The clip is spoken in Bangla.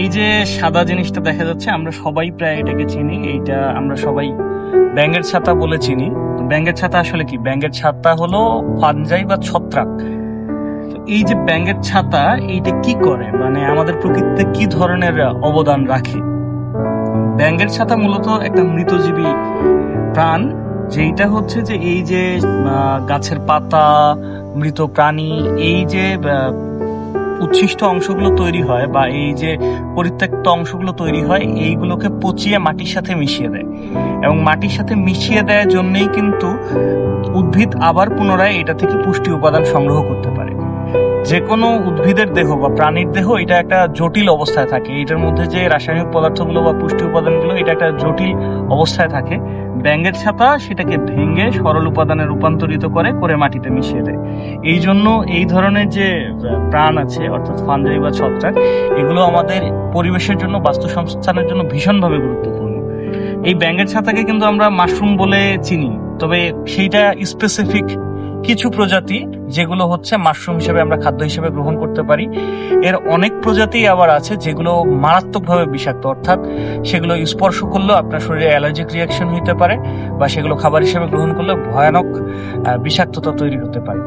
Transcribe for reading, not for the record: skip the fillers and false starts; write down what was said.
এই যে সাদা জিনিসটা দেখা যাচ্ছে, আমরা সবাই প্রায় এটাকে চিনি। এইটা আমরা সবাই ব্যাঙের ছাতা বলে চিনি। তো ব্যাঙের ছাতা আসলে কি? ব্যাঙের ছাতা হলো ফানজাই বা ছত্রাক। তো এই যে ব্যাঙের ছাতা, এইটা কি করে, মানে আমাদের প্রকৃতিতে কি ধরনের অবদান রাখে? ব্যাঙের ছাতা মূলত একটা মৃতজীবী প্রাণ, যেইটা হচ্ছে যে এই যে গাছের পাতা, মৃত প্রাণী, এই যে উচ্ছিষ্ট অংশগুলো তৈরি হয় বা এই যে পরিত্যক্ত অংশগুলো তৈরি হয়, এইগুলোকে পচিয়ে মাটির সাথে মিশিয়ে দেয়। এবং মাটির সাথে মিশিয়ে দেওয়ার জন্যই কিন্তু উদ্ভিদ আবার পুনরায় এটা থেকে পুষ্টি উপাদান সংগ্রহ করতে পারে। যে কোনো উদ্ভিদের দেহ বা প্রাণীর দেহ এটা একটা জটিল অবস্থায় থাকে। এটার মধ্যে যে রাসায়নিক পদার্থগুলো বা পুষ্টি উপাদানগুলো, এটা একটা জটিল অবস্থায় থাকে। ব্যাঙের ছাতা সেটাকে ভেঙে সরল উপাদানে রূপান্তরিত করে মাটিতে মিশিয়ে দেয়। এই জন্য এই ধরনের যে প্রাণ আছে, অর্থাৎ ফানজাই বা ছত্রাক, এগুলো আমাদের পরিবেশের জন্য, বাস্তুসংস্থানের জন্য ভীষণভাবে গুরুত্বপূর্ণ। এই ব্যাঙের ছাতাকে কিন্তু আমরা মাশরুম বলে চিনি, তবে সেইটা স্পেসিফিক কিছু প্রজাতি, যেগুলো হচ্ছে মাশরুম হিসেবে আমরা খাদ্য হিসেবে গ্রহণ করতে পারি। এর অনেক প্রজাতি আবার আছে যেগুলো মারাত্মকভাবে বিষাক্ত, অর্থাৎ সেগুলো স্পর্শ করলেও আপনার শরীরে অ্যালার্জিক রিয়াকশন হতে পারে, বা সেগুলো খাবার হিসেবে গ্রহণ করলে ভয়ানক বিষাক্ততা তৈরি হতে পারে।